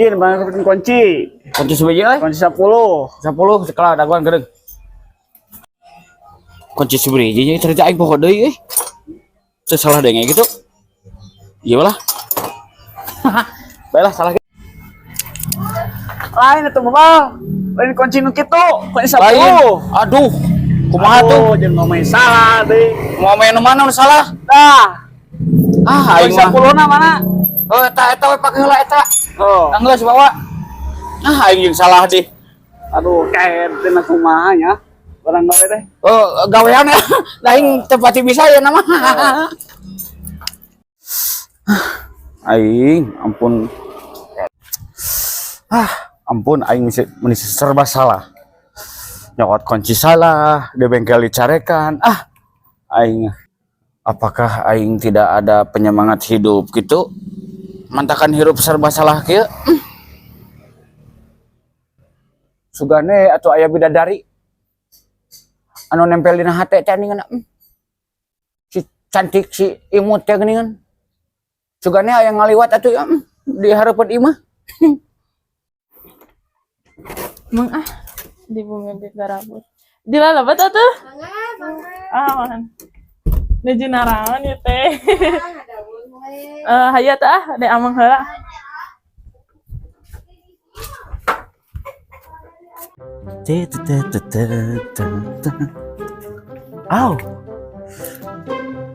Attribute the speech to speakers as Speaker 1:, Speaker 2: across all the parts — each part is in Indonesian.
Speaker 1: Iya, bang kunci.
Speaker 2: Kunci sebelah euy.
Speaker 1: Kunci 10.
Speaker 2: 10 sekolah daguan geureug. Kunci sebelah nya cerita aing pokok deui euy. Teu salah denge gitu. Iya lah. Baiklah salah.
Speaker 1: Lain itu bang. Lain kunci nu kitu. Kunci 10.
Speaker 2: Lain. Aduh. Kumaha tuh?
Speaker 1: Jeung ngomongin salah deui.
Speaker 2: Mau main mana nu salah?
Speaker 1: Dah.
Speaker 2: Aing
Speaker 1: Kunci
Speaker 2: mah.
Speaker 1: 10 na mana?
Speaker 2: Oh, eta we pake heula eta.
Speaker 1: Oh.
Speaker 2: Anggeus bawa. Aing jeung salah deh.
Speaker 1: Aduh, kayak tina kumaha nya. Barang gawe deh.
Speaker 2: Oh, gawean ya. Da aing teu pati bisa ya nama. Aing, ampun. Ampun aing meni serba salah. Nyokot kunci salah, di bengkel dicarekan. Aing apakah aing tidak ada penyemangat hidup gitu? Mantakan hirup serba salah kieu. Sugane atuh aya bidadari anu nempel dina hate teh ningan si cantik si imut teh geuningan. Sugane aya ngaliwat atuh di hareupeun imah.
Speaker 3: Mang di bumi di garabut. Di lalabat atuh? Mangan. Nuju naraon ieu teh. Hayat de amang heula.
Speaker 1: Aw.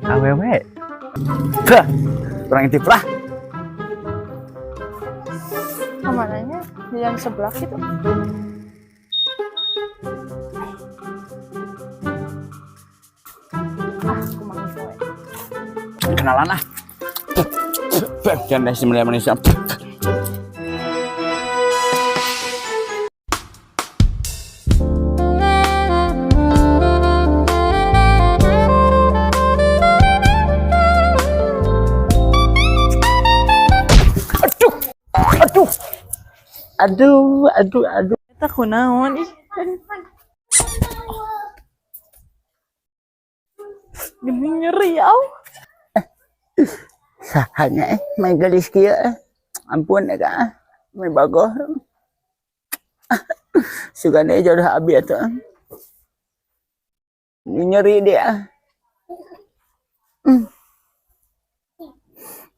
Speaker 1: Awewe. Kah. Kurang intip lah.
Speaker 3: Kemananya? Di yang sebelah gitu. Kumaha kowe.
Speaker 1: Kenalan ah.
Speaker 2: Jangan deh Malaysia.
Speaker 1: Aduh.
Speaker 3: Eta kunaon ih. Geuning nyeri au.
Speaker 1: Sahanya main gelis kieu ampun eta main bagoh. Sugane jodoh abi atuh. Nyeri dia.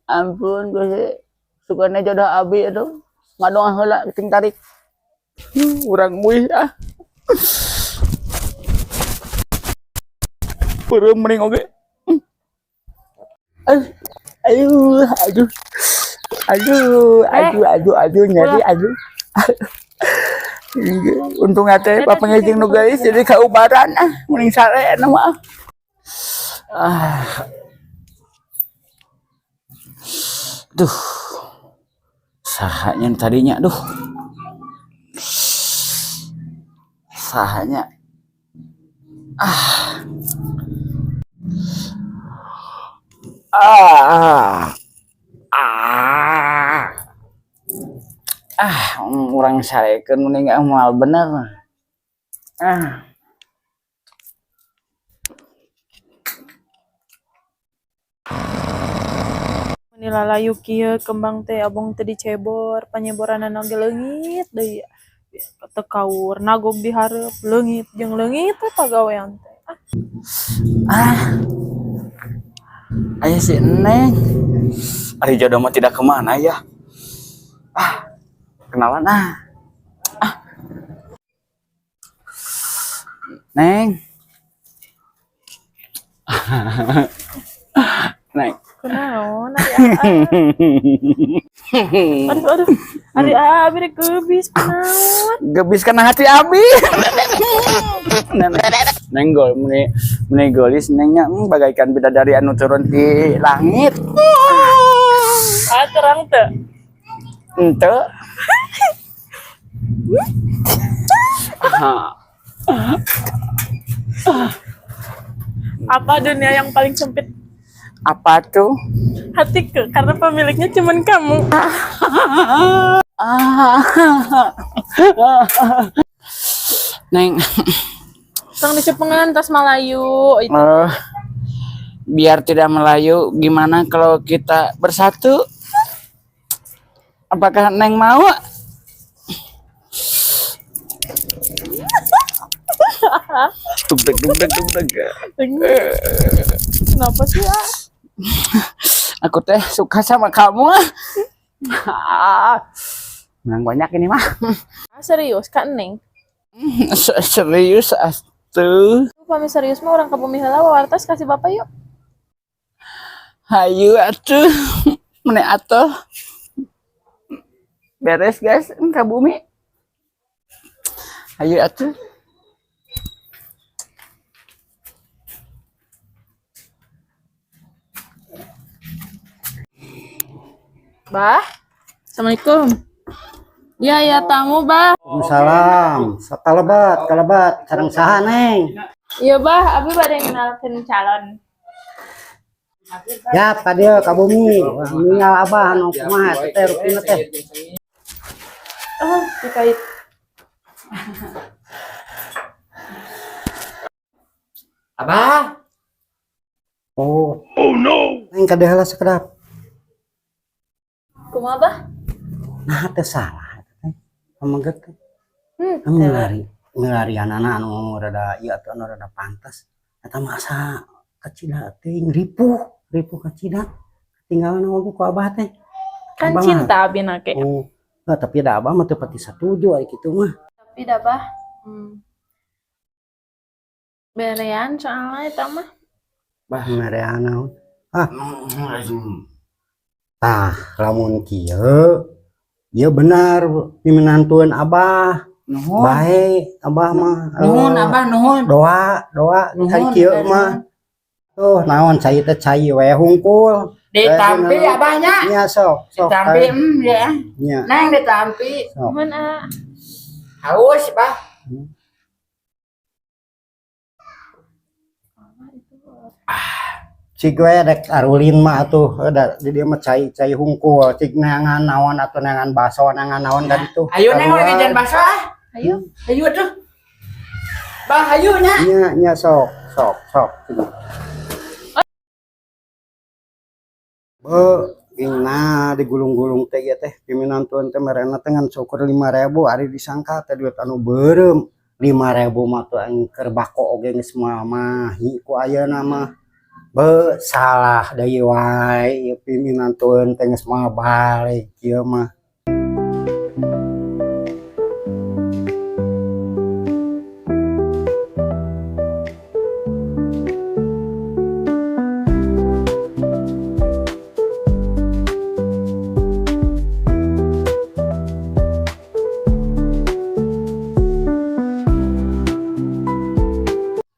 Speaker 1: Ampun Gusti. Sugane jodoh abi atuh. Ngadoa heula ting tarik. Urang muih Peureum mending oge. Aduh nyari aduh. Untung teh papanya jeung nu geus jadi kaubaran mending sare mah.
Speaker 2: Duh. Sahanya tadinya duh. Sahanya. Urang sarekeun mending moal bener.
Speaker 3: Meni lalayu kieu kembang teh abong teh dicebor, panyeboranna ge leungit deui. Teu kaur nagog di hareup leungit jeung leungit teh pagawean teh.
Speaker 2: Aya si Neng. Ari jodoh mah tidak kemana ya. Kenalan Neng. Neng.
Speaker 3: Kunaon aduh. Ari abi rek geubis kunaon.
Speaker 2: Gebis kana hati abi. Neng gol meni gelis nengnya bagaikan bidadari anu turun di langit.
Speaker 3: Terang teu?
Speaker 2: Henteu.
Speaker 3: Apa dunia yang paling sempit?
Speaker 2: Apa tuh?
Speaker 3: Hatiku, karena pemiliknya cuman kamu.
Speaker 2: Neng.
Speaker 3: Tong dicepengan tas Malayu itu.
Speaker 2: Biar tidak melayu, gimana kalau kita bersatu? Apakah Neng mau? Dugdeg.
Speaker 3: Kenapa sih ya?
Speaker 2: Aku teh suka sama kamu. Menang banyak ini mah.
Speaker 3: Serius Kak Neng?
Speaker 2: Serius atuh.
Speaker 3: Pami serius mah orang kampung mihala wawartas kasih bapak yuk.
Speaker 2: Hayu atuh. Mene atuh. Beres guys, ke bumi. Hayu atuh.
Speaker 3: Bah, assalamualaikum. Ya ya tamu bah.
Speaker 4: Waalaikumsalam. Kalabat, sareng saha Neng?
Speaker 3: Iya bah, abi bade ngenalkeun calon.
Speaker 4: Ya, ka dieu ka bumi. Ninggal abah anu kumaha teh rupina teh.
Speaker 3: Oh, dikait.
Speaker 4: Abah. Oh no. Neng ka deula sakedap.
Speaker 3: Kumaha bah?
Speaker 4: Nah, teu salah teh. Pamangget teh.
Speaker 3: Hmm.
Speaker 4: Ngelari anak anu rada ieu atuh anu rada pantes. Eta masa kecil teh ripuh kecil. Tinggalan oge ku abah teh.
Speaker 3: Kan
Speaker 4: Abah
Speaker 3: cinta abi nake.
Speaker 4: Oh, nah, tapi da abah mah teu pati satuju ari kitu mah.
Speaker 3: Tapi dah bah. Berean soalnya eta mah.
Speaker 4: Bah mereana. Tah, lamun kieu ieu benar piminantuan abah.
Speaker 2: Nuhun.
Speaker 4: Bae abah mah.
Speaker 2: Nuhun abah nuhun.
Speaker 4: Doa kali kieu mah. Tuh, naon cai teh cai we hungkul.
Speaker 2: Ditampi abahnya.
Speaker 4: Nya sok.
Speaker 2: Ditampi ya.
Speaker 4: Nya.
Speaker 2: Neng ditampi.
Speaker 4: Sok.
Speaker 3: Mun ah.
Speaker 2: Haus bah.
Speaker 4: Cik we dek arulin mah atuh da di dieu mah cai hungkul cik nangan naon atuh nangan baso nangan naon ka ditu.
Speaker 2: Ayo neng we jan baso ah.
Speaker 3: Ayo.
Speaker 2: Ayo tuh. Bah ayo nya.
Speaker 4: Nya sok. Ingna digulung-gulung teh ya teh piminantuan teh merena teh ngan syukur 5.000 ari disangka teh duit anu beureum 5.000 mah tuh aing keur bako oge geus mah ku ayeuna mah salah deui wae piminantuan teh geus mah balik kieu mah.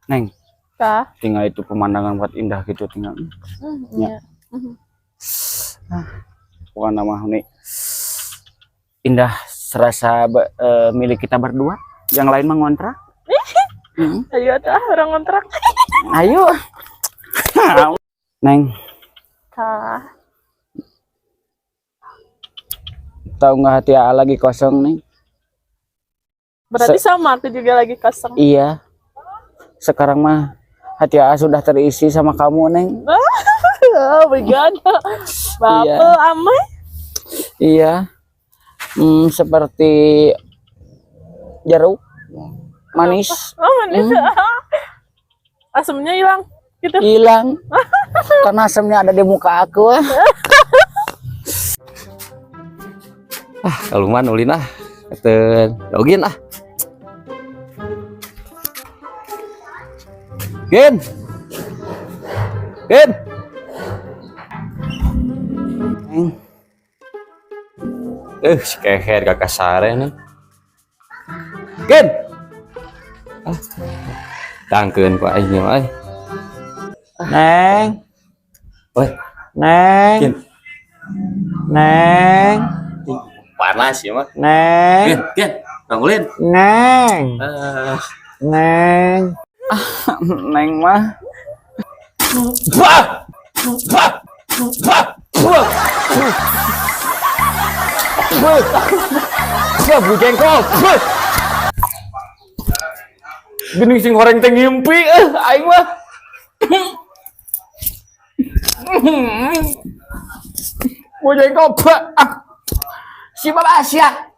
Speaker 2: Neng,
Speaker 3: Kah?
Speaker 2: tinggal itu pemandangan buat indah gitu tinggal.
Speaker 3: Iya.
Speaker 2: Bukan nama nih. Indah serasa milik kita berdua. Yang lain mengontrak.
Speaker 3: Ayo dah orang kontrak.
Speaker 2: Ayo. Neng,
Speaker 3: Kah?
Speaker 2: tahu nggak hati A lagi kosong nih?
Speaker 3: Berarti sama aku juga lagi kosong.
Speaker 2: Iya. Sekarang mah hati A sudah terisi sama kamu, Neng.
Speaker 3: Oh my god. Bapak
Speaker 2: Iya.
Speaker 3: amai.
Speaker 2: Iya. Seperti jeruk manis.
Speaker 3: Oh manis. Asamnya hilang. Gitu.
Speaker 2: Hilang. Karena asamnya ada di muka aku. Kaluman ulin ah. Login ah. Gen. Si keher kakak sare nih. Gen. Tangkeun ku aing mah. Neng. Oi, Neng. Gen. Neng. Panas ya mah. Neng. Gen. Bangunin. Neng. Neng. Neng mah. Bah. Bu jengkol. Gini sing goreng teh ngimpi aing mah. Bu jengkol. Si Bapak Asia.